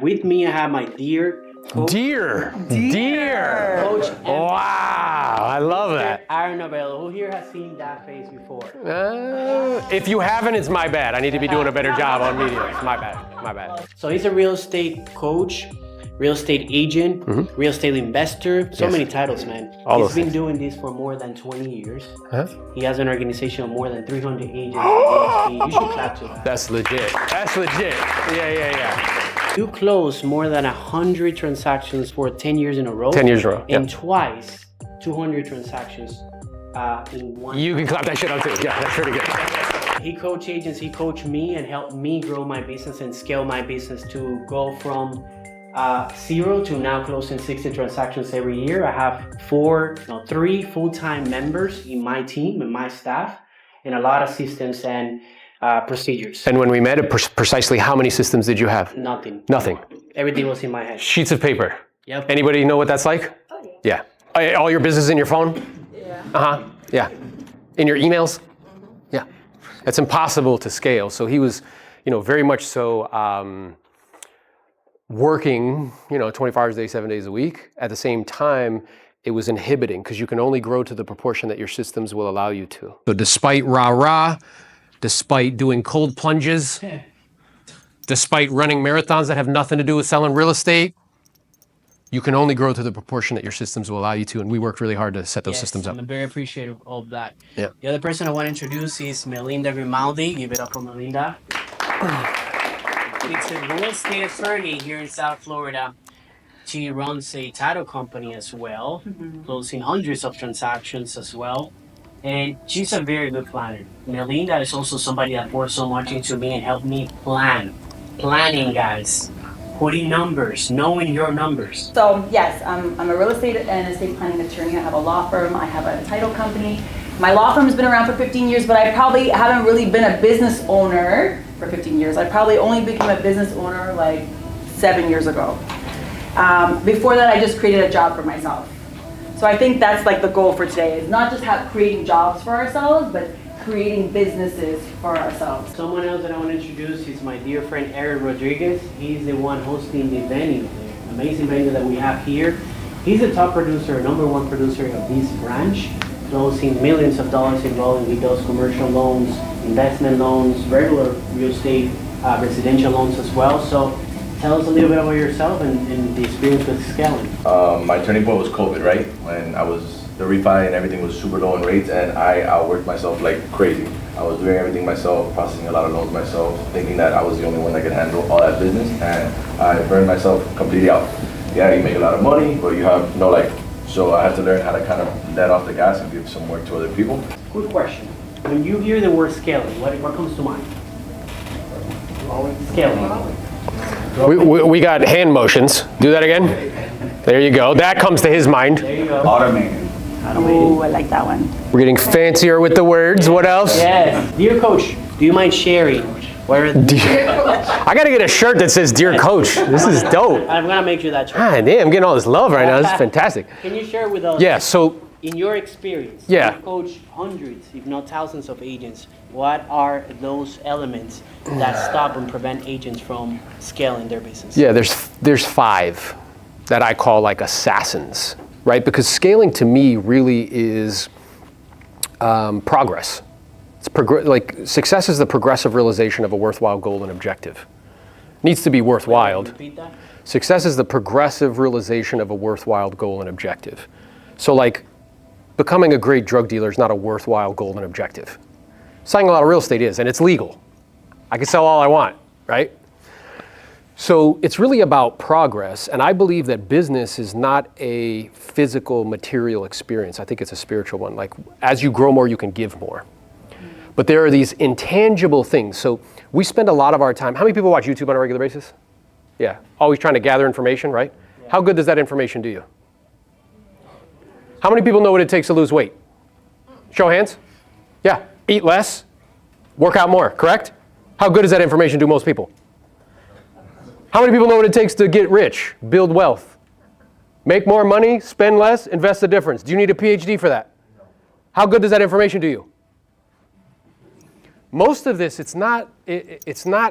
with me, I have my dear coach. Dear. Coach. Wow, I love that. Novello. Who here has seen that face before? If you haven't, it's my bad. I need to be doing a better job on media. It's my bad. So he's a real estate coach, real estate agent, real estate investor. So many titles, man. He's been doing this for more than 20 years. He has an organization of more than 300 agents. You should clap to that. That's legit. Yeah. You closed more than 100 transactions for 10 years in a row. 10 years in a row. And twice 200 transactions in one. You can clap that shit out too. Yeah, that's pretty good. He coached agents, he coached me and helped me grow my business and scale my business to go from 0 to now closing 60 transactions every year. I have 3 full-time members in my team and my staff, and a lot of systems and procedures. And when we met, precisely how many systems did you have? Nothing. Everything was in my head. Sheets of paper. Yep. Anybody know what that's like? Oh, yeah. Yeah. All your business in your phone? Yeah. Yeah. In your emails? Yeah. It's impossible to scale. So he was, very much so working, 24 hours a day, 7 days a week. At the same time, it was inhibiting because you can only grow to the proportion that your systems will allow you to. So despite rah-rah, despite doing cold plunges, despite running marathons that have nothing to do with selling real estate, you can only grow to the proportion that your systems will allow you to, and we worked really hard to set those systems up. I'm very appreciative of that. Yeah. The other person I want to introduce is Melinda Grimaldi. Give it up for Melinda. She's a real estate attorney here in South Florida. She runs a title company as well, closing hundreds of transactions as well. And she's a very good planner. Melinda is also somebody that poured so much into me and helped me plan. Planning, guys. Putting numbers, knowing your numbers. So yes, I'm a real estate and estate planning attorney. I have a law firm. I have a title company. My law firm has been around for 15 years, but I probably haven't really been a business owner for 15 years. I probably only became a business owner like 7 years ago. Before that, I just created a job for myself. So I think that's like the goal for today, is not just creating jobs for ourselves, but creating businesses for ourselves. Someone else that I want to introduce is my dear friend Eric Rodriguez. He's the one hosting the venue, the amazing venue that we have here. He's the top producer, #1 producer of this branch, closing millions of dollars involving with those commercial loans, investment loans, regular real estate, residential loans as well. So tell us a little bit about yourself and the experience with scaling. My turning point was COVID, right? When the refi and everything was super low in rates, and I outworked myself like crazy. I was doing everything myself, processing a lot of loans myself, thinking that I was the only one that could handle all that business, and I burned myself completely out. Yeah, you make a lot of money, but you have no life. So I had to learn how to kind of let off the gas and give some work to other people. Good question. When you hear the word scaling, what comes to mind? Scaling. We got hand motions. Do that again. There you go. That comes to his mind. There you go. Automating. Ooh, I like that one. We're getting fancier with the words. What else? Yes. Dear Coach, do you mind sharing? I gotta get a shirt that says "Dear Coach." This is dope. I'm gonna make you that shirt. God damn, I'm getting all this love right now. This is fantastic. Can you share with us? Yeah. So in your experience, Yeah. you coach hundreds, if not thousands of agents. What are those elements that stop and prevent agents from scaling their business? yeah, there's 5 that I call like assassins, right? Because scaling to me really is progress. It's success is the progressive realization of a worthwhile goal and objective. Needs to be worthwhile. Repeat that. Success is the progressive realization of a worthwhile goal and objective. So like becoming a great drug dealer is not a worthwhile goal and objective. Selling a lot of real estate is, and it's legal. I can sell all I want, right? So it's really about progress, and I believe that business is not a physical, material experience. I think it's a spiritual one. Like as you grow more, you can give more. But there are these intangible things. So we spend a lot of our time. How many people watch YouTube on a regular basis? Yeah, always trying to gather information, right? Yeah. How good does that information do you? How many people know what it takes to lose weight? Show of hands. Yeah, eat less, work out more, correct? How good does that information do most people? How many people know what it takes to get rich, build wealth? Make more money, spend less, invest the difference. Do you need a PhD for that? How good does that information do you? Most of this, it's not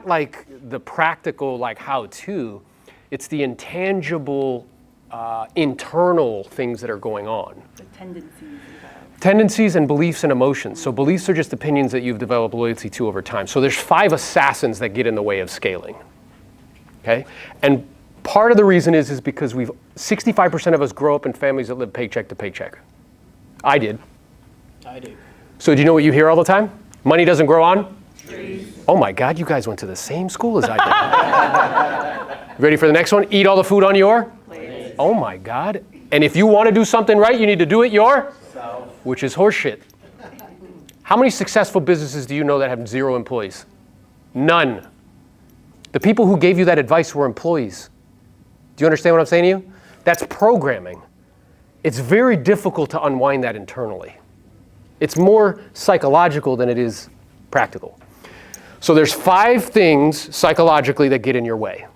like the practical like how-to. It's the intangible, internal things that are going on. The tendencies you have. Tendencies and beliefs and emotions. So beliefs are just opinions that you've developed loyalty to over time. So there's 5 assassins that get in the way of scaling. Okay? And part of the reason is because 65% of us grow up in families that live paycheck to paycheck. I did. I do. So do you know what you hear all the time? Money doesn't grow on trees. Oh my God, you guys went to the same school as I did. Ready for the next one? Eat all the food on your plate. Oh my God. And if you want to do something right, you need to do it yourself, which is horseshit. How many successful businesses do you know that have 0 employees? None. The people who gave you that advice were employees. Do you understand what I'm saying to you? That's programming. It's very difficult to unwind that internally. It's more psychological than it is practical. So there's 5 things psychologically that get in your way.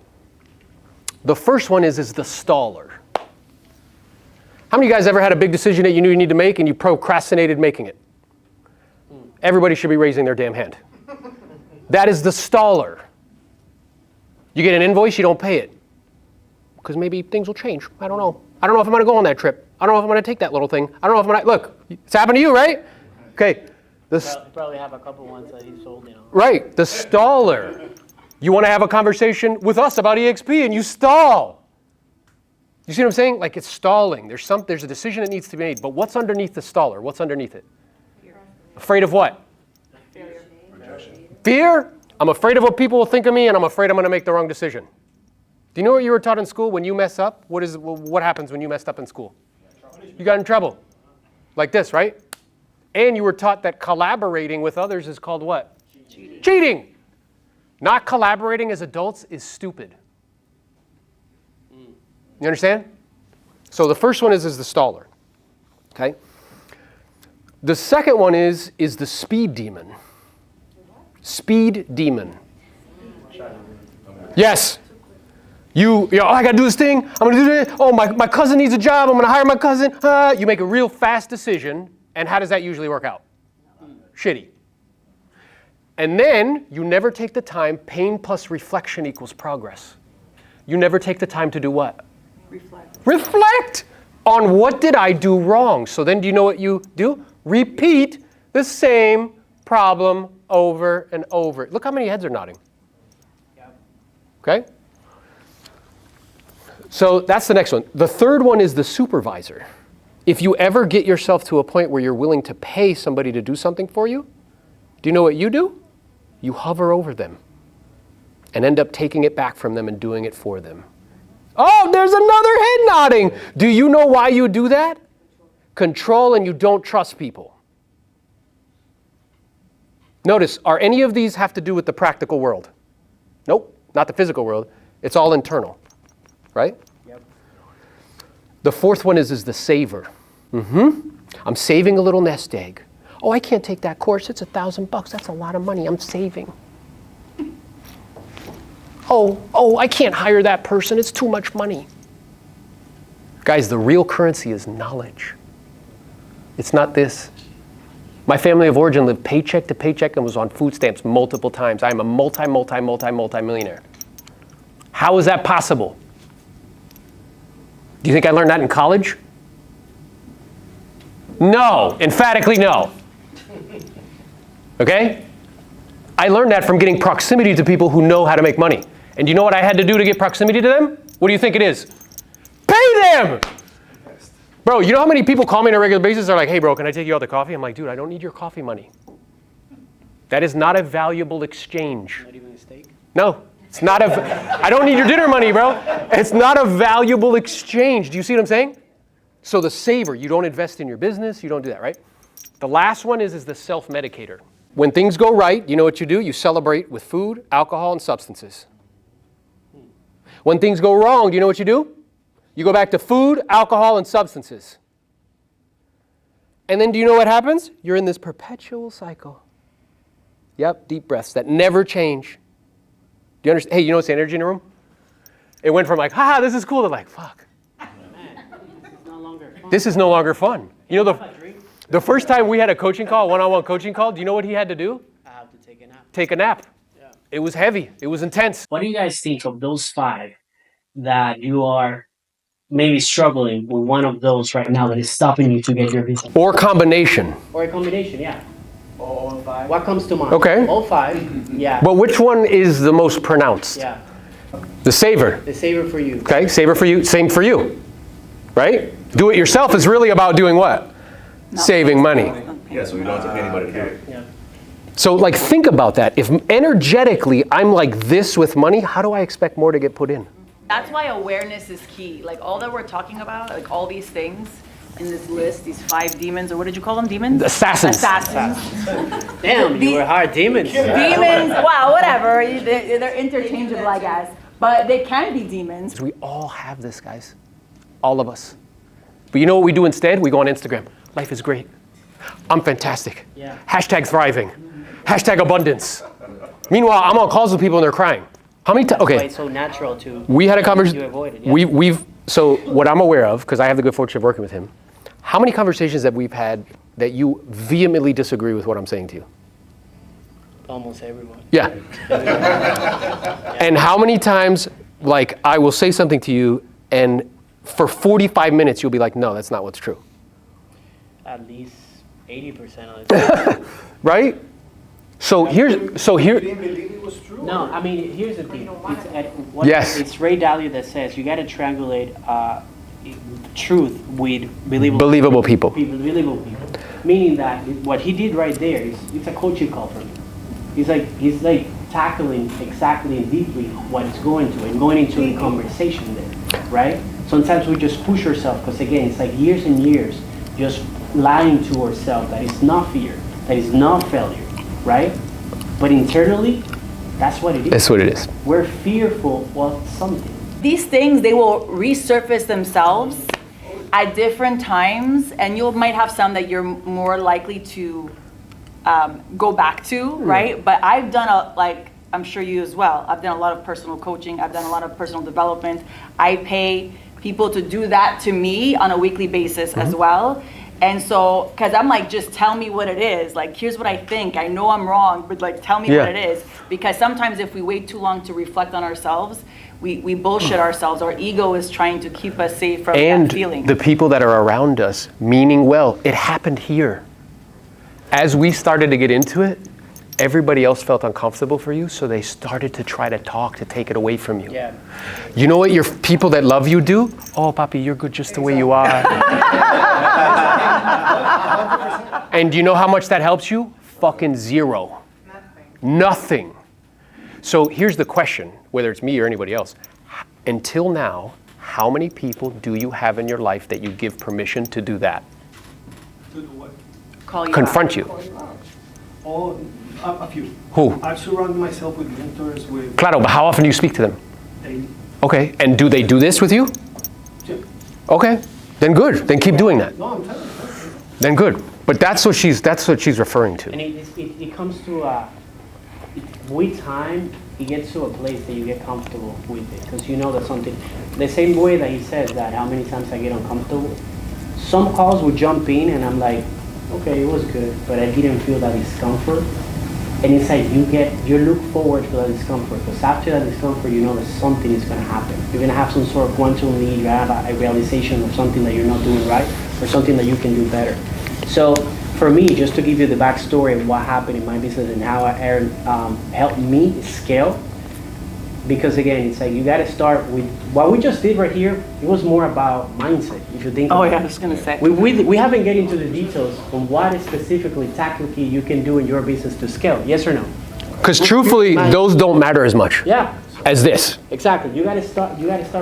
The first one is the staller. How many of you guys ever had a big decision that you knew you need to make and you procrastinated making it? Everybody should be raising their damn hand. That is the staller. You get an invoice, you don't pay it. Because maybe things will change. I don't know. I don't know if I'm going to go on that trip. I don't know if I'm going to take that little thing. I don't know if I'm going to... Look, it's happened to you, right? Okay. You probably have a couple ones that you sold, you know. Right. The staller. You want to have a conversation with us about EXP and you stall. You see what I'm saying? Like it's stalling. There's a decision that needs to be made. But what's underneath the staller? What's underneath it? Fear. Afraid of what? Failure. Fear? I'm afraid of what people will think of me and I'm afraid I'm going to make the wrong decision. Do you know what you were taught in school? When you mess up, what happens when you messed up in school? You got in trouble. Like this, right? And you were taught that collaborating with others is called what? Cheating. Not collaborating as adults is stupid. You understand? So the first one is the staller. Okay? The second one is the speed demon. Speed demon. Yes. Oh, I got to do this thing. I'm going to do this. Oh, my cousin needs a job. I'm going to hire my cousin. You make a real fast decision. And how does that usually work out? Shitty. And then you never take the time. Pain plus reflection equals progress. You never take the time to do what? Reflect. Reflect on what did I do wrong. So then do you know what you do? Repeat the same problem over and over. Look how many heads are nodding. Okay? So that's the next one. The third one is the supervisor. If you ever get yourself to a point where you're willing to pay somebody to do something for you, do you know what you do? You hover over them and end up taking it back from them and doing it for them. Oh, there's another head nodding. Do you know why you do that? Control, and you don't trust people. Notice, are any of these have to do with the practical world? Nope, not the physical world. It's all internal, right? Yep. The fourth one is the saver. I'm saving a little nest egg. Oh, I can't take that course. It's $1,000. That's a lot of money. I'm saving. Oh, I can't hire that person. It's too much money. Guys, the real currency is knowledge. It's not this. My family of origin lived paycheck to paycheck and was on food stamps multiple times. I am a multi-millionaire. How is that possible? Do you think I learned that in college? No, emphatically no. Okay? I learned that from getting proximity to people who know how to make money. And you know what I had to do to get proximity to them? What do you think it is? Pay them! Bro, you know how many people call me on a regular basis? They're like, hey bro, can I take you out to coffee? I'm like, dude, I don't need your coffee money. That is not a valuable exchange. Not even a steak? No, it's not I don't need your dinner money, bro. It's not a valuable exchange. Do you see what I'm saying? So the saver, you don't invest in your business, you don't do that, right? The last one is the self-medicator. When things go right, you know what you do? You celebrate with food, alcohol, and substances. When things go wrong, do you know what you do? You go back to food, alcohol, and substances. And then do you know what happens? You're in this perpetual cycle. Yep, deep breaths that never change. Do you understand? Hey, you know what's the energy in the room? It went from like, haha, this is cool, to like, fuck. Man, this is no longer fun. This is no longer fun. You know, the first time we had a coaching call, one-on-one coaching call, do you know what he had to do? I have to take a nap. Take a nap. Yeah. It was heavy. It was intense. What do you guys think of those 5 that you are maybe struggling with one of those right now that is stopping you to get your visa. Or combination. Or a combination, yeah. All five. What comes to mind? Okay. All five, yeah. But which one is the most pronounced? Yeah. The saver. The saver for you. Okay, saver for you, same for you, right? Do it yourself is really about doing what? Saving money. Yeah, so you don't have to pay anybody to do it. Yeah. So like think about that. If energetically I'm like this with money, how do I expect more to get put in? That's why awareness is key. Like all that we're talking about, like all these things in this list, these 5 demons, or what did you call them? Demons? Assassins. Assassins. Damn, you were hard demons. Demons, wow, whatever. They're interchangeable, I guess. But they can be demons. We all have this, guys. All of us. But you know what we do instead? We go on Instagram. Life is great. I'm fantastic. Yeah. Hashtag thriving. Hashtag abundance. Meanwhile, I'm on calls with people and they're crying. How many times? Okay. Why it's so natural to. We had a conversation. You avoid it. Yeah. We've so what I'm aware of, because I have the good fortune of working with him. How many conversations that we've had that you vehemently disagree with what I'm saying to you? Almost everyone. Yeah. And how many times, like, I will say something to you, and for 45 minutes you'll be like, no, that's not what's true. At least 80% of the time. Right? So here. You didn't believe it was true? No, I mean, here's the thing. Yes. It's Ray Dalio that says you got to triangulate truth with Believable people. Believable people. Meaning that what he did right there is it's a coaching call for me. He's like tackling exactly and deeply what it's going to and going into the conversation there, right? Sometimes we just push ourselves because again, it's like years and years just lying to ourselves that it's not fear, that it's not failure, right? But internally, that's what it is. That's what it is. We're fearful of something. These things, they will resurface themselves at different times, and you might have some that you're more likely to go back to, right? But I've done I'm sure you as well, I've done a lot of personal coaching, I've done a lot of personal development. I pay people to do that to me on a weekly basis as well. And so, because I'm like, just tell me what it is. Like, here's what I think. I know I'm wrong, but like, tell me what it is. Because sometimes if we wait too long to reflect on ourselves, we bullshit ourselves. Our ego is trying to keep us safe from that feeling. And the people that are around us, meaning well, it happened here. As we started to get into it, everybody else felt uncomfortable for you, so they started to try to talk to take it away from you. Yeah. You know what your people that love you do? Oh, papi, you're good just the way you are. And do you know how much that helps you? Fucking zero. Nothing. So here's the question, whether it's me or anybody else. Until now, how many people do you have in your life that you give permission to do that? To do what? Call you Confront out. you. Oh, a few. Who? I've surrounded myself with mentors, with Claro, but how often do you speak to them? daily. Okay, and do they do this with you? Yeah. Okay, then good. Then keep doing that. No, I'm telling you. Then good. But that's what she's referring to. And it comes to with time, it gets to a place that you get comfortable with it because you know that something. The same way that he says that how many times I get uncomfortable. Some calls would jump in and I'm like, okay, it was good, but I didn't feel that discomfort. And it's like you look forward to that discomfort because after that discomfort, you know that something is going to happen. You're going to have some sort of quantum lead, you have a realization of something that you're not doing right or something that you can do better. So for me, just to give you the backstory of what happened in my business and how Aaron helped me scale, because again, it's like you got to start with what we just did right here. It was more about mindset, if you think about it. I was going to say. We haven't get into the details on what specifically, tactically, you can do in your business to scale. Yes or no? Because truthfully, those don't matter as much Yeah. as this. Exactly. You got to start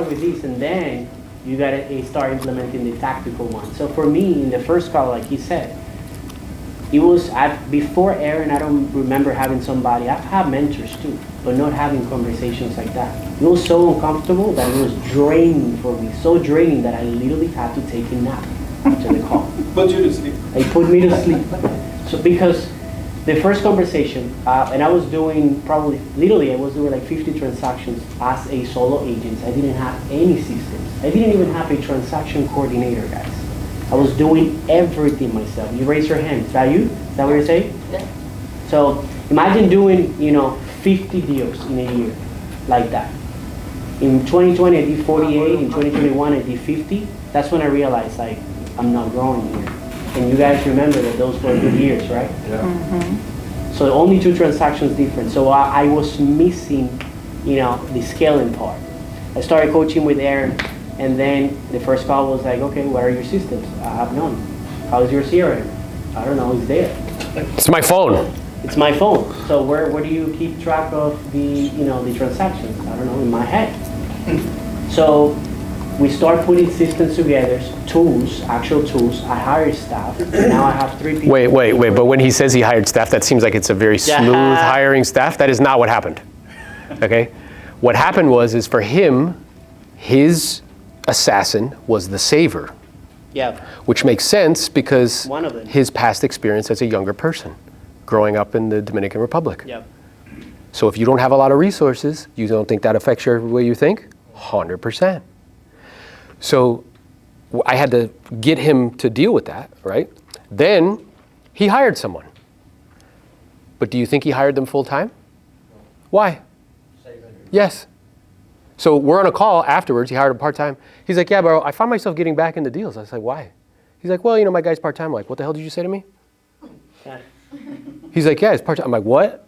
with these, and then you got to start implementing the tactical one. So for me, in the first call, like he said, it was before Aaron. I don't remember having somebody. I've had mentors too, but not having conversations like that. It was so uncomfortable that it was draining for me. So draining that I literally had to take a nap after the call. But you didn't sleep. They put me to sleep. So because the first conversation, and I was doing I was doing like 50 transactions as a solo agent. I didn't have any systems. I didn't even have a transaction coordinator, guys. I was doing everything myself. You raise your hand. Is that you? Is that what you're saying? Yeah. So imagine doing, 50 deals in a year like that. In 2020, I did 48. In 2021, I did 50. That's when I realized, like, I'm not growing here. And you guys remember that those were good years, right? Yeah. So only 2 transactions different. So I was missing, the scaling part. I started coaching with Aaron, and then the first call was like, okay, what are your systems? I have none. How's your CRM? I don't know, it's there. It's my phone. It's my phone. So where do you keep track of the transactions? I don't know, in my head. So we start putting systems together, tools, actual tools. I hired staff. Now I have 3 people. Wait. But when he says he hired staff, that seems like it's a very smooth hiring staff. That is not what happened. Okay? What happened is for him, his assassin was the saver. Yeah. Which makes sense because One of them. his past experience as a younger person, growing up in the Dominican Republic. Yep. So if you don't have a lot of resources, you don't think that affects your way you think? 100%. So I had to get him to deal with that, right? Then he hired someone. But do you think he hired them full time? Why? Yes. So we're on a call afterwards. He hired him part-time. He's like, yeah, bro, I find myself getting back into deals. I was like, why? He's like, well, my guy's part-time. I'm like, what the hell did you say to me? Yeah. He's like, yeah, it's part-time. I'm like, what?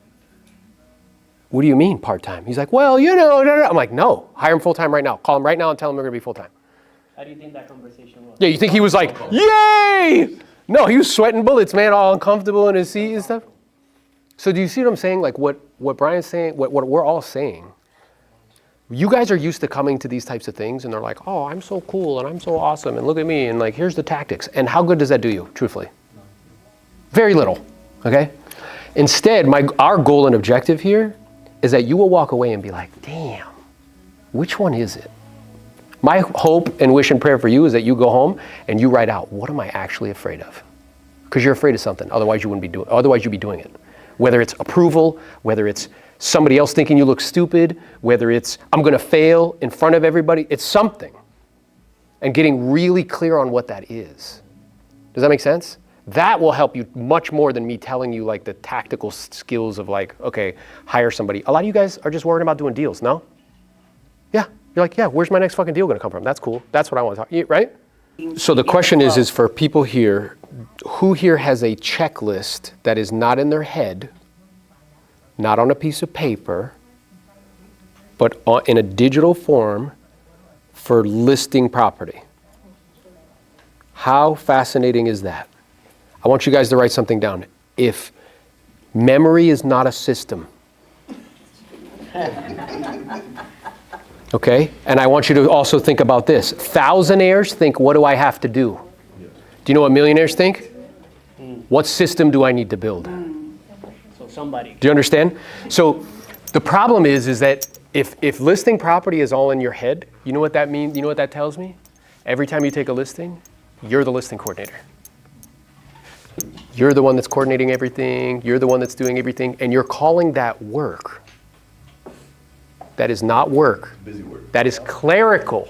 What do you mean part-time? He's like, well, I'm like, no, hire him full-time right now. Call him right now and tell him we're going to be full-time. How do you think that conversation was? Yeah, you think he was like, yay? No, he was sweating bullets, man, all uncomfortable in his seat and stuff. So do you see what I'm saying? Like what Brian's saying, what we're all saying. You guys are used to coming to these types of things and they're like, oh, I'm so cool and I'm so awesome and look at me and like, here's the tactics. And how good does that do you, truthfully? Very little, okay? Instead, our goal and objective here is that you will walk away and be like, damn, which one is it? My hope and wish and prayer for you is that you go home and you write out, what am I actually afraid of? Because you're afraid of something, otherwise you'd be doing it. Whether it's approval, whether it's somebody else thinking you look stupid, whether it's I'm gonna fail in front of everybody, it's something. And getting really clear on what that is. Does that make sense? That will help you much more than me telling you like the tactical skills of like, okay, hire somebody. A lot of you guys are just worried about doing deals, no? Yeah, you're like, yeah, where's my next fucking deal gonna come from? That's cool, that's what I wanna talk, right? So the question is for people here, who here has a checklist that is not in their head, not on a piece of paper, but in a digital form for listing property? How fascinating is that? I want you guys to write something down. If memory is not a system, okay? And I want you to also think about this. Thousandaires think, what do I have to do? Do you know what millionaires think? What system do I need to build? So somebody. Do you understand? So the problem is that if listing property is all in your head, you know what that means? You know what that tells me? Every time you take a listing, you're the listing coordinator. You're the one that's coordinating everything. You're the one that's doing everything. And you're calling that work. That is not work. Busy work. That is clerical.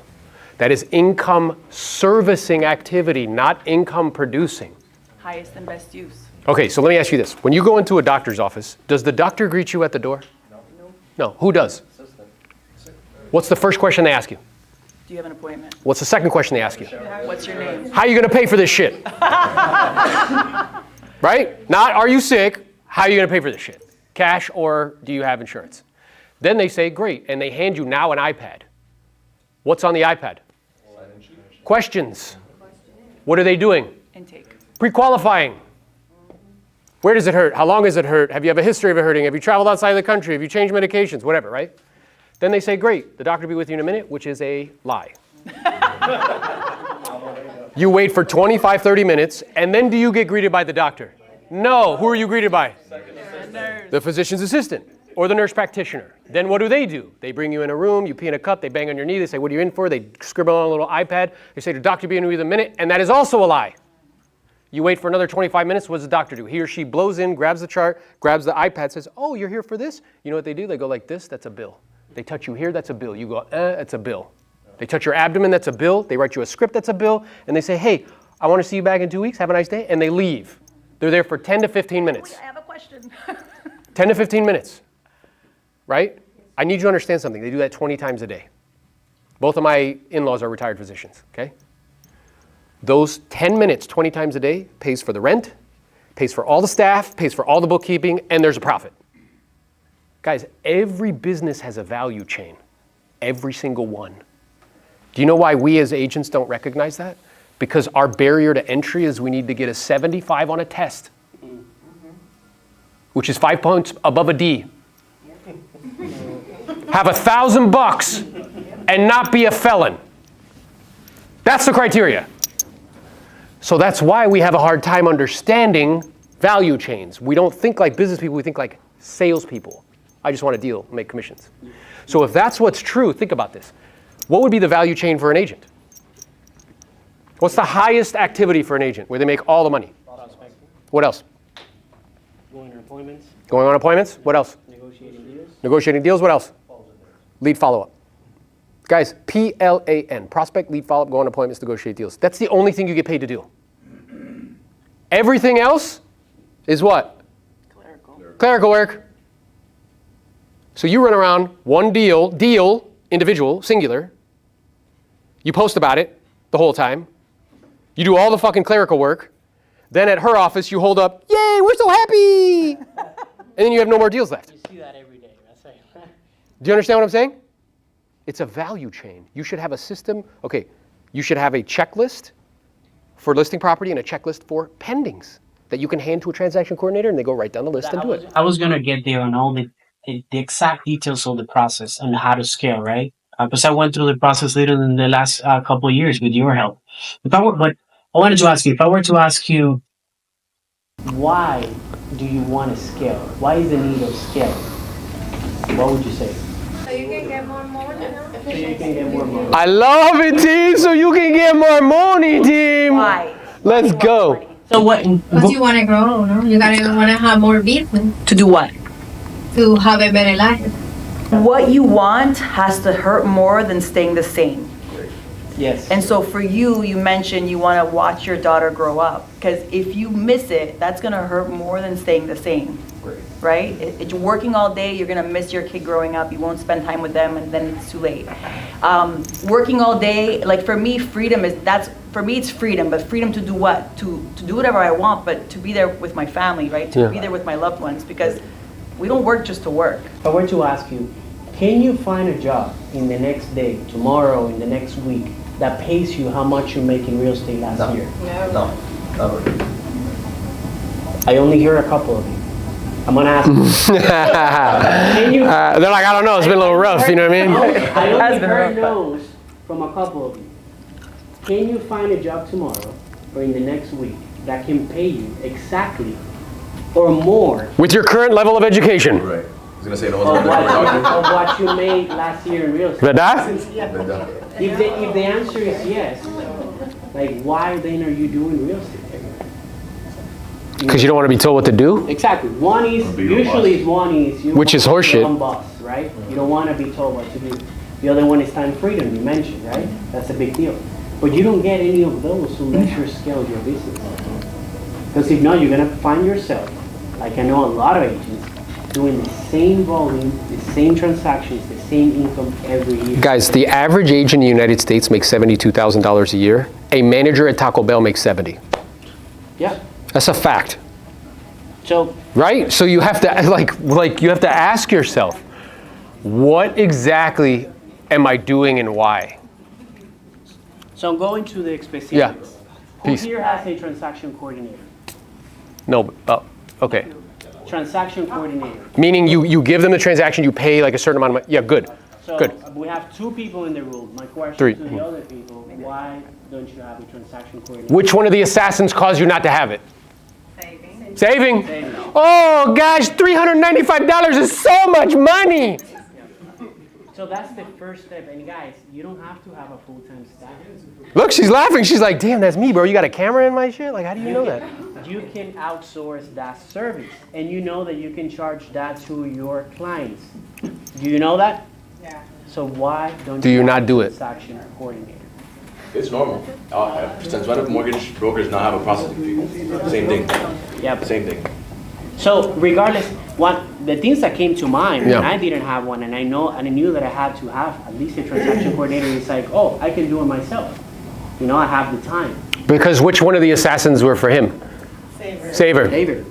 That is income servicing activity, not income producing. Highest and best use. Okay, so let me ask you this. When you go into a doctor's office, does the doctor greet you at the door? No. Who does? What's the first question they ask you? Do you have an appointment? What's the second question they ask you? What's your name? How are you going to pay for this shit? Right? Not, are you sick? How are you going to pay for this shit? Cash or do you have insurance? Then they say, great, and they hand you now an iPad. What's on the iPad? Questions. What are they doing? Intake. Pre-qualifying. Where does it hurt? How long has it hurt? Have you have a history of it hurting? Have you traveled outside of the country? Have you changed medications? Whatever, right? Then they say, great, the doctor will be with you in a minute, which is a lie. You wait for 25, 30 minutes, and then do you get greeted by the doctor? No. Who are you greeted by? The physician's assistant or the nurse practitioner. Then what do? They bring you in a room, you pee in a cup, they bang on your knee, they say, what are you in for? They scribble on a little iPad. They say, the doctor will be in with you in a minute, and that is also a lie. You wait for another 25 minutes, what does the doctor do? He or she blows in, grabs the chart, grabs the iPad, says, oh, you're here for this? You know what they do? They go like this, that's a bill. They touch you here, that's a bill. You go, that's a bill. They touch your abdomen, that's a bill. They write you a script, that's a bill. And they say, hey, I want to see you back in 2 weeks, have a nice day. And they leave. They're there for 10 to 15 minutes. I have a question. 10 to 15 minutes, right? I need you to understand something. They do that 20 times a day. Both of my in-laws are retired physicians, okay? Those 10 minutes, 20 times a day, pays for the rent, pays for all the staff, pays for all the bookkeeping, and there's a profit. Guys, every business has a value chain. Every single one. Do you know why we as agents don't recognize that? Because our barrier to entry is we need to get a 75 on a test, which is 5 points above a D. Have $1,000 and not be a felon. That's the criteria. So that's why we have a hard time understanding value chains. We don't think like business people, we think like salespeople. I just want to deal, make commissions. So if that's what's true, think about this. What would be the value chain for an agent? What's the highest activity for an agent where they make all the money? Prospecting. What else? Going on appointments. Going on appointments? What else? Negotiating deals. Negotiating deals? What else? Lead follow-up. Guys, PLAN, prospect, lead follow-up, go on appointments, negotiate deals. That's the only thing you get paid to do. Everything else is what? Clerical work. So you run around one deal, individual, singular. You post about it the whole time. You do all the fucking clerical work. Then at her office, you hold up, yay, we're so happy. And then you have no more deals left. You see that every day. That's right. Do you understand what I'm saying? It's a value chain. You should have a system. Okay, you should have a checklist for listing property and a checklist for pendings that you can hand to a transaction coordinator and they go right down the list and do it. I was gonna get there on all the exact details of the process and how to scale, right? Because I went through the process later in the last couple of years with your help. But I wanted to ask you, if I were to ask you, Why do you want to scale? Why is the need of scale? What would you say? So you can get more money. So you can get more money. I love it, team, so you can get more money, team. Why? Let's go. so what? Because you want to grow, no? You gotta want to have more business To do what? to have a better life. What you want has to hurt more than staying the same. Yes. And so for you, you mentioned you want to watch your daughter grow up. Because if you miss it, that's going to hurt more than staying the same. Right? You're working all day, you're going to miss your kid growing up. You won't spend time with them, and then it's too late. Working all day, like for me, for me, it's freedom. But freedom to do what? To do whatever I want, but to be there with my family, right? To be there with my loved ones. Because we don't work just to work. If I were to ask you, can you find a job in the next day, tomorrow, in the next week, that pays you how much you make in real estate last year? No, not really. I only hear a couple of you. I'm gonna ask you. Can you? They're like, I don't know, it's been a little rough, you know what I mean? I Has only been heard rough, no's from a couple of you. Can you find a job tomorrow or in the next week that can pay you exactly or more With your current level of education. Right. I was gonna say no of one's gonna of what you made last year in real estate? ¿Verdad? If the answer is yes, like why then are you doing real estate? Because you don't want to be told what to do? Exactly. One is Be your usually is one is you Which is want to be your horseshit. own boss, right? You don't want to be told what to do. The other one is time freedom. You mentioned, right? That's a big deal. But you don't get any of those unless you scale your business. Because if not, you're gonna find yourself, like I know a lot of agents, doing the same volume, the same transactions, the same income every year. Guys, the average age in the United States makes $72,000 a year. A manager at Taco Bell makes 70. Yeah. That's a fact, So right? So you have to like you have to ask yourself, what exactly am I doing and why? I'm going to the specifics. Yeah. Who Peace. here has a transaction coordinator? No, okay. Transaction coordinator. Meaning you give them the transaction, you pay like a certain amount of money. Yeah, good. So Good. we have two people in the room. My question Three. to the other people, why don't you have a transaction coordinator? Which one of the assassins caused you not to have it? Saving. Saving. Oh gosh, $395 is so much money. So that's the first step. And guys, you don't have to have a full-time staff. Look, she's laughing. She's like, damn, that's me, bro. You got a camera in my shit? Like, how do you know that? You can outsource that service. And you know that you can charge that to your clients. Do you know that? Yeah. So why don't Do you have not a do it? transaction coordinator? It's normal. Since when do mortgage brokers not have a processing fee? Same thing. Yep. Same thing. So regardless, the things that came to mind Yeah. when I didn't have one, and I knew that I had to have at least a transaction coordinator. It's like, oh, I can do it myself. You know, I have the time. Because which one of the assassins were for him? Saver. David.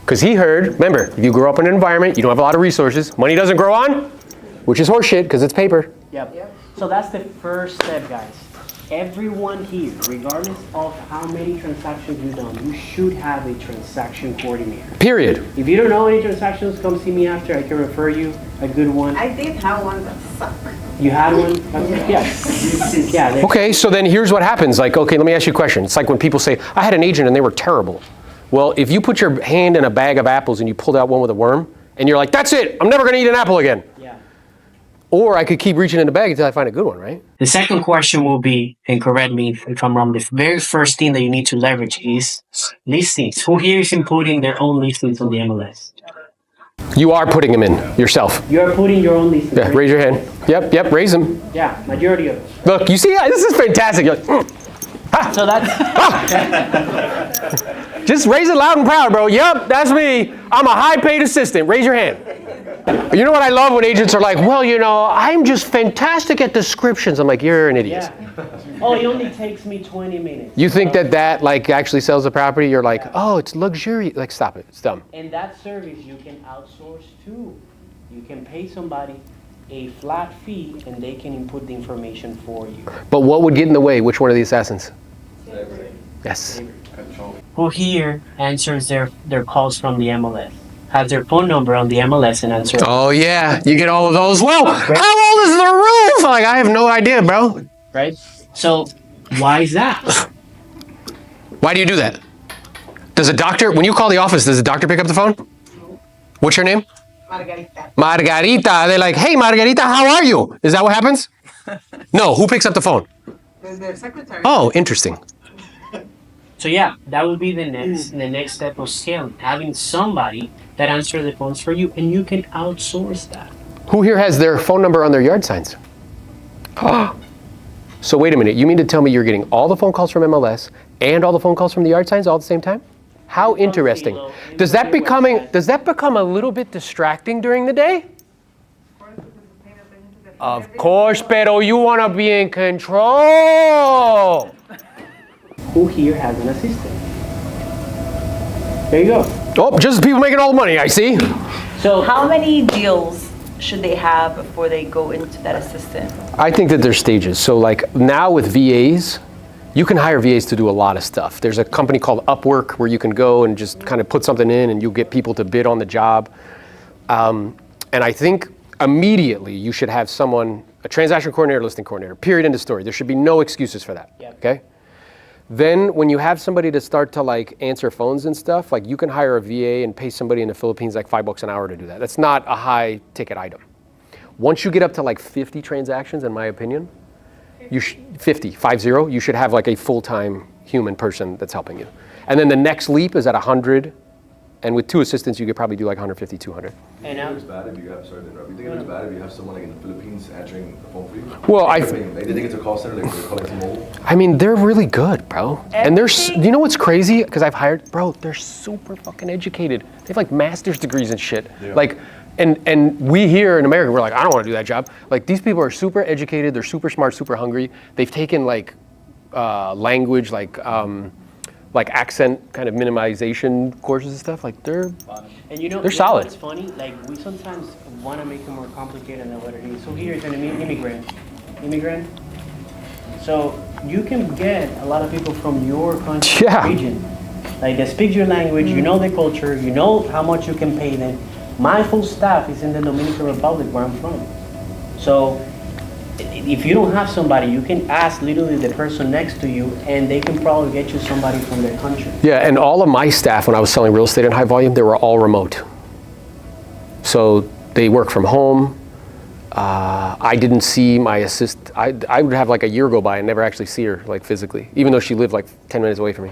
Because he heard, remember, if you grow up in an environment, you don't have a lot of resources, money doesn't grow on, which is horseshit because it's paper. Yep. So that's the first step, guys. Everyone here, regardless of how many transactions you've done, you should have a transaction coordinator. Period. If you don't know any transactions, come see me after. I can refer you a good one. I did have one that sucked. You had one? Yeah. Yeah. Okay, so then here's what happens. Like, okay, let me ask you a question. It's like when people say, I had an agent and they were terrible. Well, if you put your hand in a bag of apples and you pulled out one with a worm, and you're like, that's it, I'm never gonna eat an apple again. Yeah. Or I could keep reaching in the bag until I find a good one, right? The second question will be, and correct me if I'm wrong, the very first thing that you need to leverage is listings. Who here is inputting their own listings on the MLS? You are putting them in yourself. You're putting your own listings. Yeah, raise your hand. Yep, raise them. Yeah, majority of it. Look, you see, this is fantastic. You're like, So that's just raise it loud and proud, bro. Yep, that's me. I'm a high-paid assistant. Raise your hand. You know what I love when agents are like, well, you know, I'm just fantastic at descriptions. I'm like, you're an idiot. yeah. Oh, it only takes me 20 minutes. You think that like actually sells the property? You're like, oh, it's luxury. Like, stop it. It's dumb. And that service you can outsource too. You can pay somebody a flat fee and they can input the information for you. But what would get in the way? Which one of the assassins? Yes. Who here answers their calls from the MLS? Has their phone number on the MLS and answers. Oh, yeah. You get all of those. Well, how old is the roof? Like, I have no idea, bro. Right? So why is that? Why do you do that? Does a doctor, when you call the office, does the doctor pick up the phone? What's your name? Margarita. Margarita. They're like, hey, Margarita, how are you? Is that what happens? No. Who picks up the phone? The secretary. Oh, interesting. So yeah, that would be the next step of scaling. Having somebody that answers the phones for you, and you can outsource that. Who here has their phone number on their yard signs? So wait a minute. You mean to tell me you're getting all the phone calls from MLS and all the phone calls from the yard signs all at the same time? How interesting. Does that become a little bit distracting during the day? Of course, pero you want to be in control. Who here has an assistant? There you go. Oh, just people making all the money, I see. So How many deals should they have before they go into that assistant? I think that there's stages. So like now with VAs, you can hire VAs to do a lot of stuff. There's a company called Upwork where you can go and just kind of put something in and you'll get people to bid on the job. And I think immediately you should have someone, a transaction coordinator, listing coordinator, period, end of story. There should be no excuses for that, okay? Then when you have somebody to start to like answer phones and stuff, like you can hire a VA and pay somebody in the Philippines like $5 an hour to do that. That's not a high ticket item. Once you get up to like 50 transactions, in my opinion, 50, you should have like a full-time human person that's helping you. And then the next leap is at 100, and with 2 assistants, you could probably do like 150, 200. and You think it's bad if you have, sorry to interrupt, you think it's bad if you have someone like in the Philippines answering the phone for you? Well, Like, they think it's a call center, like they're calling T-Mobile. I mean, they're really good, bro. And they're, you know what's crazy? Because I've hired, bro, they're super fucking educated. They have like master's degrees and shit. Yeah. Like, and we here in America, we're like, I don't want to do that job. Like, these people are super educated, they're super smart, super hungry. They've taken like language, like accent kind of minimization courses and stuff. Like, they're And you know, They're solid. It's funny. Like we sometimes want to make it more complicated than what it is. So here is an immigrant. So you can get a lot of people from your country, Yeah. region, like they speak your language. You know the culture. You know how much you can pay them. My full staff is in the Dominican Republic, where I'm from. So if you don't have somebody, you can ask literally the person next to you, and they can probably get you somebody from their country. Yeah, and all of my staff, when I was selling real estate in high volume, they were all remote. So they work from home. I didn't see my assistant. I would have like a year go by and never actually see her like physically, even though she lived like 10 minutes away from me.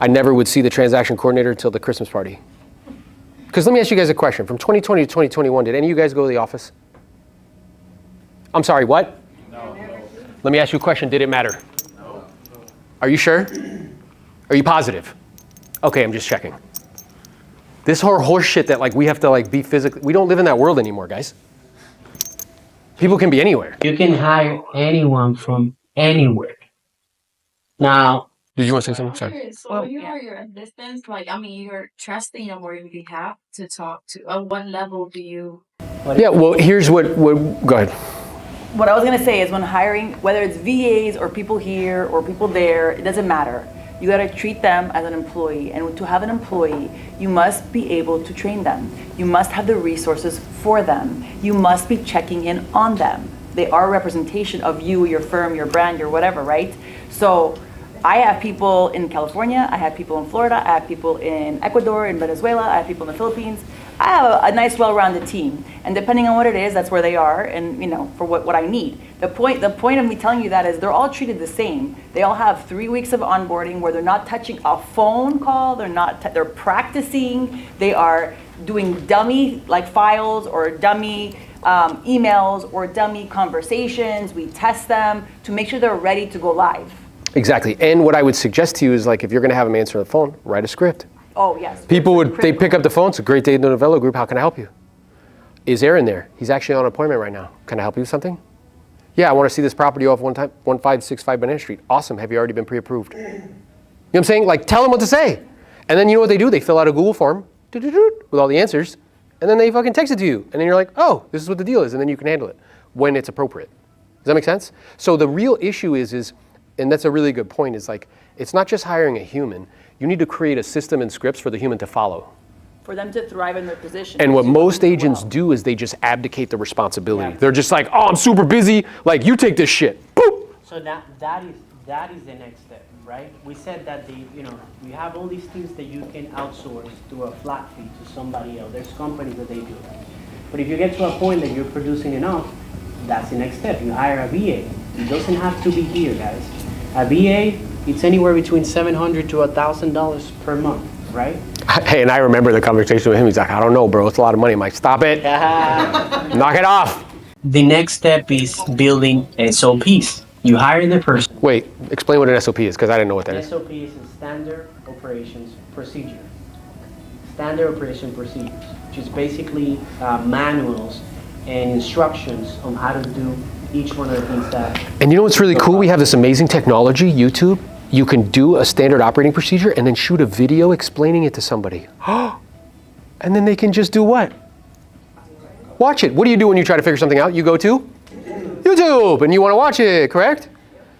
I never would see the transaction coordinator until the Christmas party. Because let me ask you guys a question. From 2020 to 2021, did any of you guys go to the office? I'm sorry, what? No. Let me ask you a question. Did it matter? No. Are you sure? Are you positive? Okay, I'm just checking. This whole horse shit that like we have to like be physically, we don't live in that world anymore, guys. People can be anywhere. You can hire anyone from anywhere. Now, Did you want to say something? Sorry. So you are your assistants, like I mean, you're trusting them or you have to talk to. On what level do you? Yeah, well, here's what go ahead. What I was gonna say is when hiring, whether it's VAs or people here or people there, it doesn't matter. You gotta treat them as an employee, and to have an employee, you must be able to train them. You must have the resources for them. You must be checking in on them. They are a representation of you, your firm, your brand, your whatever, right? So I have people in California, I have people in Florida, I have people in Ecuador, in Venezuela, I have people in the Philippines. I have a nice, well-rounded team, and depending on what it is, that's where they are, and you know, for what I need. The point of me telling you that is they're all treated the same. They all have 3 weeks of onboarding where they're not touching a phone call, they're practicing, they are doing dummy like files or dummy emails or dummy conversations. We test them to make sure they're ready to go live. Exactly. And what I would suggest to you is like if you're going to have them answer the phone, write a script. Oh, yes. People they pick up the phone. It's a great day in the Novello group. How can I help you? Is Aaron there? He's actually on an appointment right now. Can I help you with something? Yeah, I want to see this property off 1565 Banana Street. Awesome. Have you already been pre-approved? You know what I'm saying? Like tell them what to say. And then you know what they do? They fill out a Google form with all the answers. And then they fucking text it to you. And then you're like, oh, this is what the deal is. And then you can handle it when it's appropriate. Does that make sense? So the real issue is, and that's a really good point, is like, it's not just hiring a human. You need to create a system and scripts for the human to follow. For them to thrive in their position. And what most agents do is they just abdicate the responsibility. Yeah. They're just like, oh, I'm super busy. Like, you take this shit. Boop. So that is the next step, right? We said that we have all these things that you can outsource through a flat fee to somebody else. There's companies that they do that. But if you get to a point that you're producing enough, that's the next step. You hire a VA. It doesn't have to be here, guys. A VA, it's anywhere between $700 to $1,000 per month, right? Hey, and I remember the conversation with him. He's like, I don't know, bro. It's a lot of money. I'm like, stop it. Knock it off. the next step is building SOPs. You hire the person. Wait, explain what an SOP is, because I didn't know what that is. SOP is a standard operations procedure. Standard operation procedures, which is basically manuals and instructions on how to do each one of the things that... And you know what's really cool? We have this amazing technology, YouTube. You can do a standard operating procedure and then shoot a video explaining it to somebody. And then they can just do what? Watch it. What do you do when you try to figure something out? You go to YouTube and you want to watch it, correct?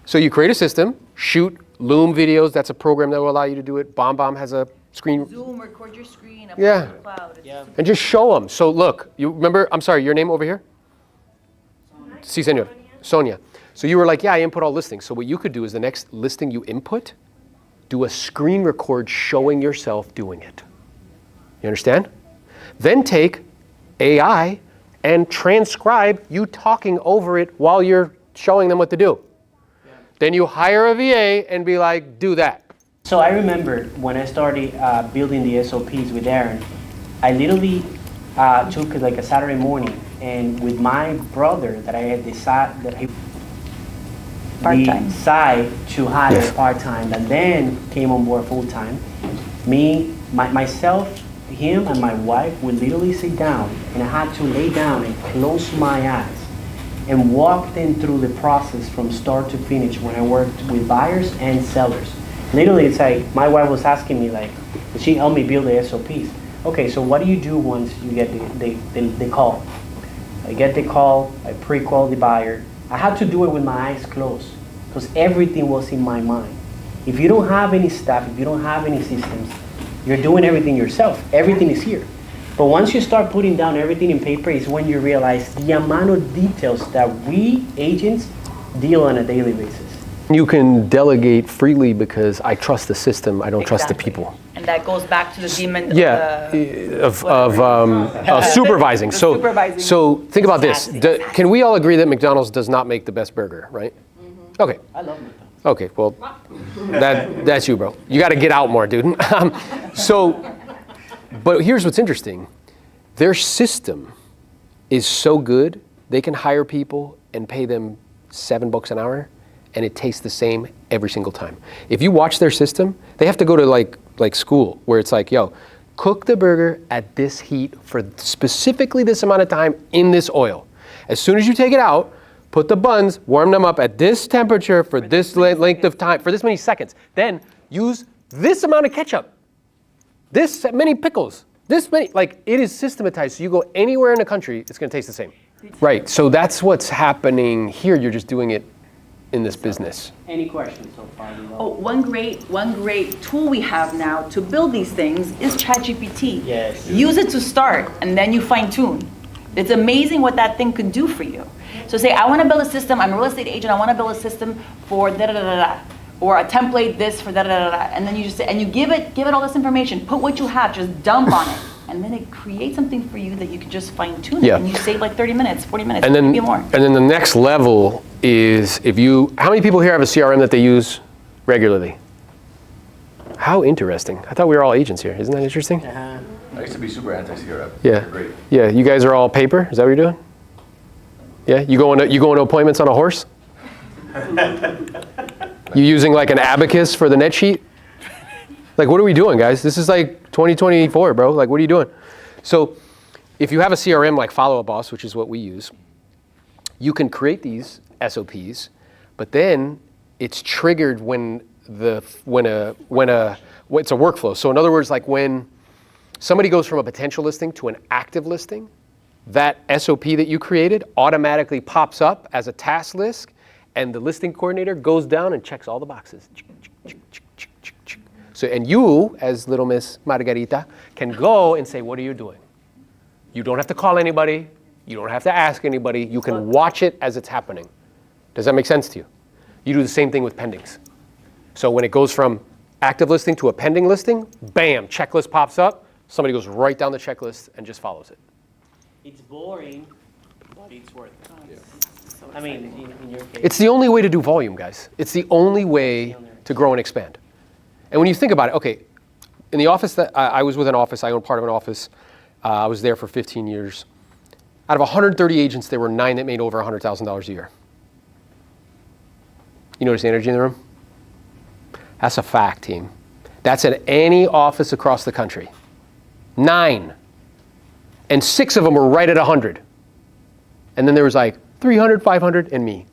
So you create a system, shoot Loom videos. That's a program that will allow you to do it. BombBomb has a screen. Zoom, record your screen, upload Yeah. to the cloud. Yeah. And just show them. So look, you remember, I'm sorry, your name over here? Si, senor. Sonia. So you were like, yeah, I input all listings. So what you could do is the next listing you input, do a screen record showing yourself doing it. You understand? Then take AI and transcribe you talking over it while you're showing them what to do. Yeah. Then you hire a VA and be like, do that. So I remember when I started building the SOPs with Aaron, I literally took like a Saturday morning, and with my brother that I had decided that he Part-time. decided to hire Yes. part-time, that then came on board full-time. Myself, him, and my wife would literally sit down, and I had to lay down and close my eyes and walk them through the process from start to finish when I worked with buyers and sellers. Literally, it's like my wife was asking me, like, she helped me build the SOPs. Okay, so what do you do once you get the call? I get the call, I pre-call the buyer. I had to do it with my eyes closed because everything was in my mind. If you don't have any staff, if you don't have any systems, you're doing everything yourself. Everything is here. But once you start putting down everything in paper is when you realize the amount of details that we agents deal on a daily basis. You can delegate freely because I trust the system, I don't trust the Exactly. people. And that goes back to the demon Yeah, of of supervising. The So, supervising. so think about this. Exactly. Can we all agree that McDonald's does not make the best burger, right? Okay. I love McDonald's. Okay. Well, that's you, bro. You got to get out more, dude. But here's what's interesting. Their system is so good they can hire people and pay them $7 an hour, and it tastes the same every single time. If you watch their system, they have to go to like school where it's like, yo, cook the burger at this heat for specifically this amount of time in this oil. As soon as you take it out, put the buns, warm them up at this temperature for this length of time, for this many seconds. Then use this amount of ketchup, this many pickles, this many, like it is systematized. So you go anywhere in the country, it's gonna taste the same. Right, so that's what's happening here. You're just doing it in this business. Any questions so far? Oh, one great tool we have now to build these things is ChatGPT. Yes. Use it to start, and then you fine tune. It's amazing what that thing could do for you. So say, I want to build a system. I'm a real estate agent. I want to build a system for da da da da, or a template this for da da da da, and then you just say, and you give it all this information. Put what you have, just dump on it, and then it creates something for you that you can just fine tune it, and you save like 30 minutes, 40 minutes, And then, maybe more. and then the next level is how many people here have a CRM that they use regularly? How interesting. I thought we were all agents here. Isn't that interesting? Uh-huh. I used to be super anti-CRM. Yeah. They're great. Yeah, you guys are all paper? Is that what you're doing? Yeah, you going to appointments on a horse? You using like an abacus for the net sheet? Like, what are we doing, guys? This is like 2024, bro. Like, what are you doing? So if you have a CRM like Follow Up Boss, which is what we use, you can create these SOPs, but then it's triggered when it's a workflow. So in other words, like when somebody goes from a potential listing to an active listing, that SOP that you created automatically pops up as a task list, and the listing coordinator goes down and checks all the boxes. So, and you, as little Miss Margarita, can go and say, what are you doing? You don't have to call anybody. You don't have to ask anybody. You can watch it as it's happening. Does that make sense to you? You do the same thing with pendings. So when it goes from active listing to a pending listing, bam, checklist pops up. Somebody goes right down the checklist and just follows it. It's boring, but it's worth it. I mean, in your case. It's the only way to do volume, guys. It's the only way to grow and expand. And when you think about it, okay, in the office that I was with an office, I owned part of an office. I was there for 15 years. Out of 130 agents, there were 9 that made over $100,000 a year. You notice the energy in the room? That's a fact, team. That's at any office across the country. 9. And 6 of them were right at 100. And then there was like 300, 500, and me.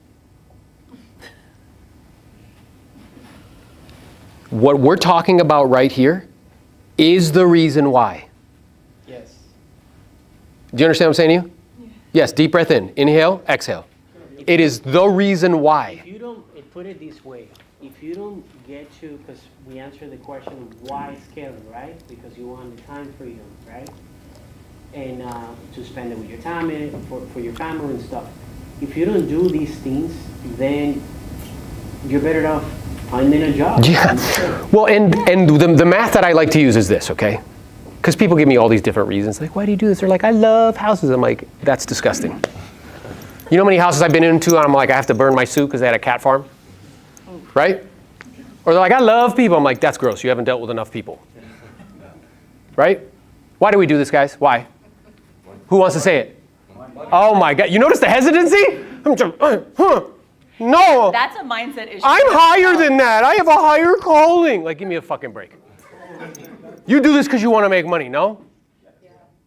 What we're talking about right here is the reason why. Yes. Do you understand what I'm saying to you? Yeah. Yes, deep breath in. Inhale, exhale. It is the reason why. If you don't, put it this way, if you don't get to, because we answered the question, why scaling, right? Because you want the time freedom, right? And to spend it with your time and for your family and stuff. If you don't do these things, then you're better off finding a job. Yeah. Well, and the math that I like to use is this, okay? Because people give me all these different reasons. Like, why do you do this? They're like, I love houses. I'm like, that's disgusting. You know how many houses I've been into and I'm like, I have to burn my suit because they had a cat farm? Right? Or they're like, I love people. I'm like, that's gross. You haven't dealt with enough people. Right? Why do we do this, guys? Why? Who wants to say it? Oh my God. You notice the hesitancy? No. That's a mindset issue. I'm higher than that. I have a higher calling. Like, give me a fucking break. You do this because you want to make money, no?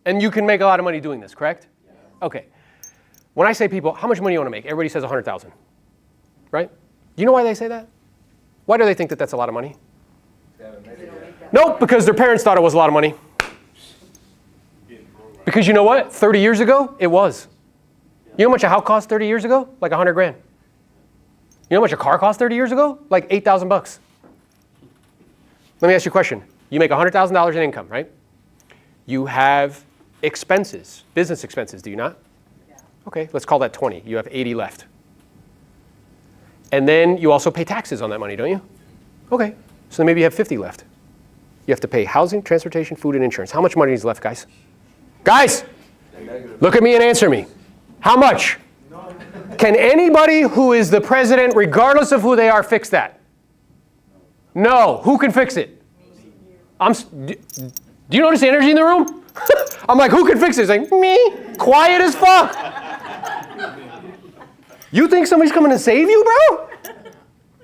And you can make a lot of money doing this, correct? Okay. When I say people, how much money you want to make? Everybody says 100,000, right? You know why they say that? Why do they think that that's a lot of money? Nope, because their parents thought it was a lot of money. Because you know what? 30 years ago, it was. You know how much a house cost 30 years ago? Like 100 grand. You know how much a car cost 30 years ago? Like 8,000 bucks. Let me ask you a question. You make $100,000 in income, right? You have expenses, business expenses, do you not? Yeah. Okay, let's call that 20. You have 80 left. And then you also pay taxes on that money, don't you? Okay, so then maybe you have 50 left. You have to pay housing, transportation, food, and insurance. How much money is left, guys? Guys, look at me and answer me. How much? Can anybody who is the president, regardless of who they are, fix that? No. Who can fix it? Do you notice the energy in the room? I'm like, who can fix it? It's like, me. Quiet as fuck. You think somebody's coming to save you, bro?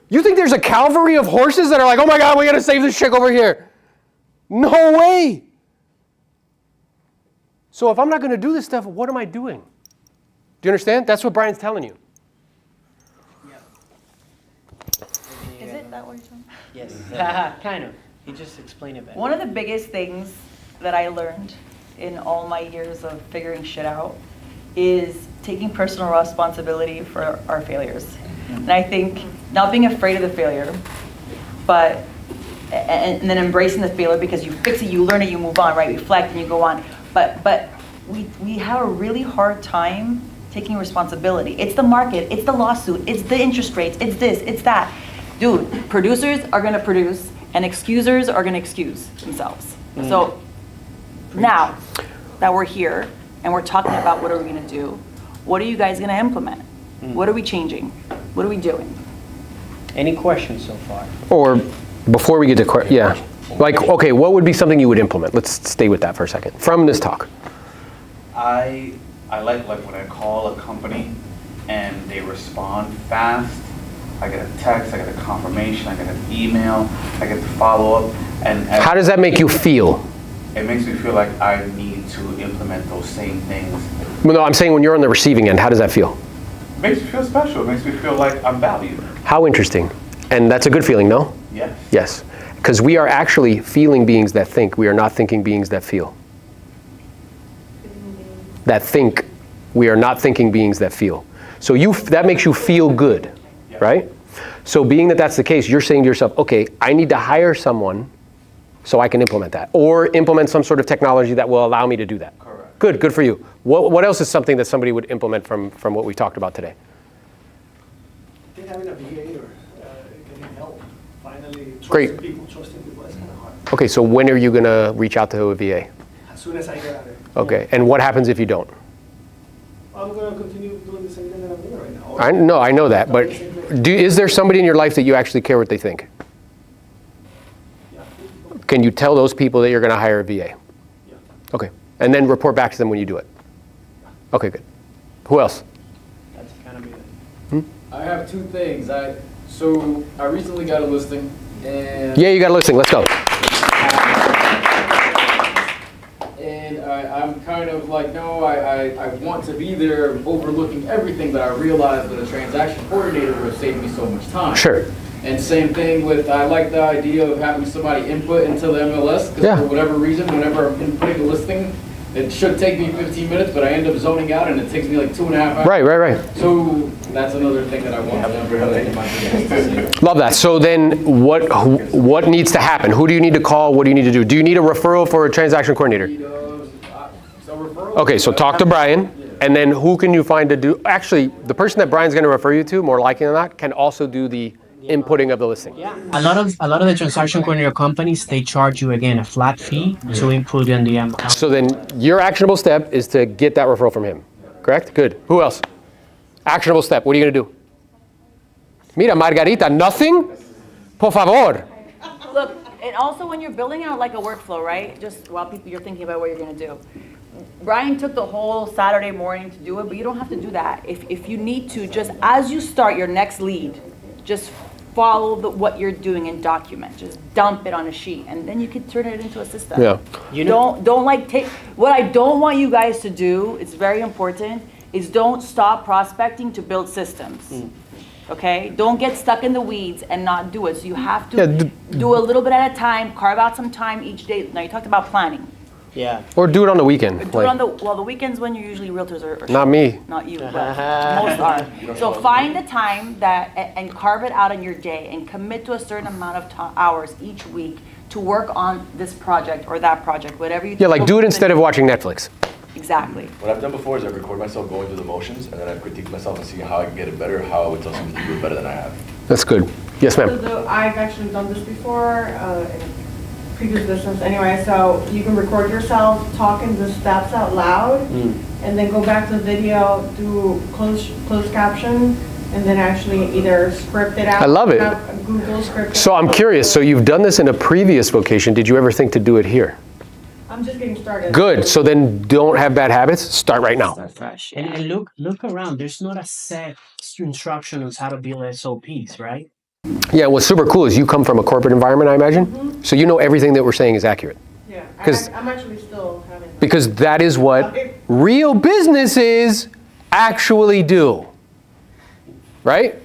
You think there's a cavalry of horses that are like, oh my God, we gotta save this chick over here? No way. So if I'm not going to do this stuff, what am I doing? Do you understand? That's what Brian's telling you. Is it that way, John? Yes, kind of. He just explained it better. One of the biggest things that I learned in all my years of figuring shit out is taking personal responsibility for our failures. And I think not being afraid of the failure, but and then embracing the failure, because you fix it, you learn it, you move on, right? Reflect and you go on. But we have a really hard time taking responsibility. It's the market, it's the lawsuit, it's the interest rates, it's this, it's that. Dude, producers are gonna produce and excusers are gonna excuse themselves. So now that we're here and we're talking about what are we gonna do, what are you guys gonna implement? What are we changing? What are we doing? Any questions so far? Or before we get to, yeah. Like, okay, what would be something you would implement? Let's stay with that for a second. From this talk. I like when I call a company and they respond fast. I get a text, I get a confirmation, I get an email, I get the follow-up. And How does that make you feel? it makes me feel like I need to implement those same things. Well, no, I'm saying when you're on the receiving end, how does that feel? It makes me feel special. It makes me feel like I'm valued. How interesting. And that's a good feeling, no? Yes. Yes. Because we are actually feeling beings that think. We are not thinking beings that feel. That think. We are not thinking beings that feel. So that makes you feel good, right? So being that that's the case, you're saying to yourself, okay, I need to hire someone so I can implement that. Or implement some sort of technology that will allow me to do that. Correct. Good for you. What else is something that somebody would implement from what we talked about today? I think having a VA or getting help, finally Great. trusting people, that's kind of hard. Okay, so when are you going to reach out to a VA? As soon as I get out of it. Okay, and what happens if you don't? I'm going to continue doing the same thing that I'm doing right now. I know that, but is there somebody in your life that you actually care what they think? Yeah. Can you tell those people that you're going to hire a VA? Yeah. Okay, and then report back to them when you do it? Okay, good. Who else? That's kind of me. I have two things. So I recently got a listing, and Yeah, you got a listing. Let's go. I'm kind of like, no, I want to be there overlooking everything, but I realized that a transaction coordinator would have saved me so much time. Sure. And same thing with, I like the idea of having somebody input into the MLS, because Yeah. for whatever reason, whenever I'm inputting a listing, it should take me 15 minutes, but I end up zoning out and it takes me like 2.5 hours. Right. So that's another thing that I want to implement in my business. Love that. So then what needs to happen? Who do you need to call? What do you need to do? Do you need a referral for a transaction coordinator? So referral. Okay, so talk to Brian, and then who can you find to do? Actually, the person that Brian's going to refer you to, more likely than not, can also do the inputting of the listing. Yeah. A lot of the transaction coordinator companies, they charge you again a flat fee to input in the account. So then your actionable step is to get that referral from him, correct? Good. Who else? Actionable step. What are you going to do? Mira, Margarita, nothing? Por favor. Look, and also when you're building out like a workflow, right? Just while you're thinking about what you're gonna do. Brian took the whole Saturday morning to do it, but you don't have to do that. If you need to, just as you start your next lead, just follow what you're doing and document. Just dump it on a sheet, and then you can turn it into a system. Yeah. You know, Don't like take. What I don't want you guys to do, it's very important, is don't stop prospecting to build systems. Okay? Don't get stuck in the weeds and not do it. So you have to do a little bit at a time, carve out some time each day. Now you talked about planning. yeah. Or do it on the weekend. Do it on the weekends when you're usually realtors are Not me. not you, but most are. So find the time and carve it out in your day and commit to a certain amount of hours each week to work on this project or that project, whatever you. Yeah, like do it instead of watching Netflix. Exactly. What I've done before is I record myself going through the motions, and then I critique myself and see how I can get it better, how I would tell someone to do it better than I have. That's good. Yes, ma'am. So I've actually done this before in a previous business anyway, so you can record yourself talking the steps out loud and then go back to the video, do closed caption, and then actually either script it out. I love it. Google script. So I'm curious, so you've done this in a previous vocation. Did you ever think to do it here? I'm just getting started. Good. So then don't have bad habits. Start right now. Fresh. And look around. There's not a set instruction on how to build SOPs, right? Yeah, what's super cool is you come from a corporate environment, I imagine. So you know everything that we're saying is accurate. Yeah, Because I'm actually still having that. because that is what real businesses actually do, right?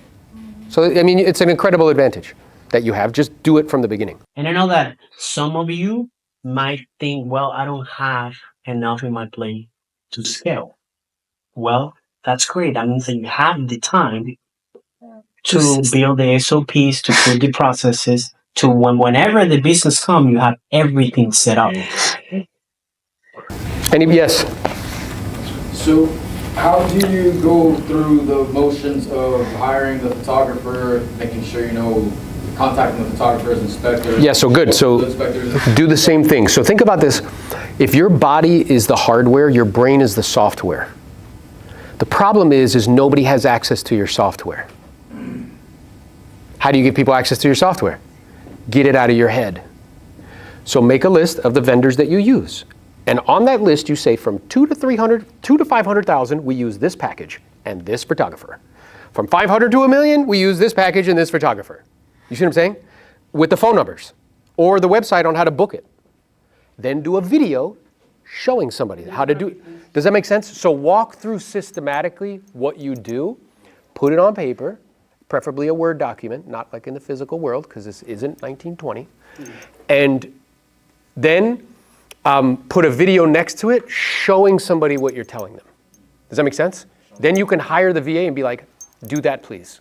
So, I mean, it's an incredible advantage that you have. Just do it from the beginning. And I know that some of you might think, well, I don't have enough in my plate to scale. Well, that's great. That means that you have the time to build the SOPs, to put the processes, to whenever the business comes, you have everything set up. Yes. So how do you go through the motions of hiring the photographer, making sure you know, contacting the photographers, inspectors? Yeah, so good. So Inspectors. do the same thing. So think about this. If your body is the hardware, your brain is the software. The problem is nobody has access to your software. How do you give people access to your software? Get it out of your head. So make a list of the vendors that you use. And on that list, you say from 2 to 500,000, we use this package and this photographer. From 500 to 1 million, we use this package and this photographer. You see what I'm saying? With the phone numbers or the website on how to book it. Then do a video showing somebody how to do it. Does that make sense? So walk through systematically what you do, put it on paper, preferably a Word document, not like in the physical world, because this isn't 1920. And then put a video next to it showing somebody what you're telling them. Does that make sense? Then you can hire the VA and be like, do that please.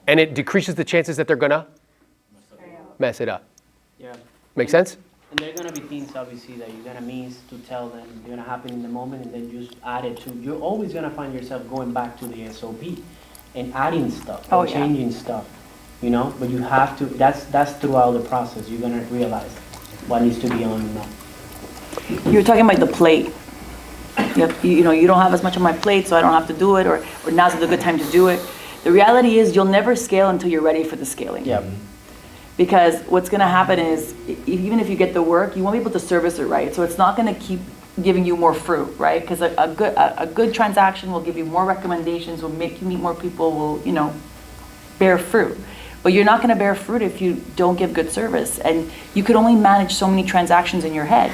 And it decreases the chances that they're gonna mess it up. Yeah. Make sense? And there are gonna be things obviously that you're gonna miss to tell them, they're gonna happen in the moment, and then just add it to, you're always gonna find yourself going back to the SOP and adding stuff, Oh, and yeah. changing stuff, you know, but you have to, that's throughout the process, you're gonna realize what needs to be on and off. You're talking about the plate. Yep, you know, you don't have as much on my plate, so I don't have to do it, or now's the good time to do it. The reality is you'll never scale until you're ready for the scaling. Yep. Because what's gonna happen is, even if you get the work, you won't be able to service it right. So it's not gonna keep giving you more fruit, right? Because a good transaction will give you more recommendations, will make you meet more people, will, you know, bear fruit. But you're not gonna bear fruit if you don't give good service. And you could only manage so many transactions in your head.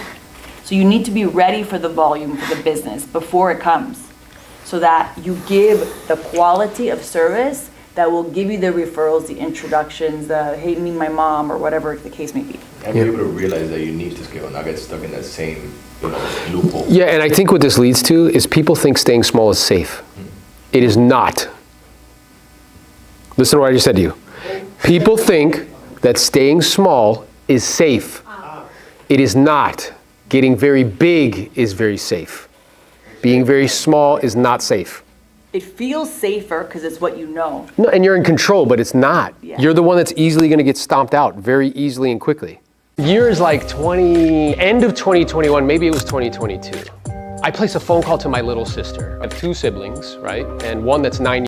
So you need to be ready for the volume, for the business, before it comes. So that you give the quality of service that will give you the referrals, the introductions, the, hey, meet my mom, or whatever the case may be. And be able to realize that you need to scale, not get stuck in that same, you know, loophole. Yeah, and I think what this leads to is people think staying small is safe. It is not. Listen to what I just said to you. People think that staying small is safe. It is not. Getting very big is very safe. Being very small is not safe. It feels safer because it's what you know. No, and you're in control, but it's not. Yeah. You're the one that's easily going to get stomped out very easily and quickly. Years like end of 2021, maybe it was 2022. I placed a phone call to my little sister. I have 2 siblings, right? And one that's 9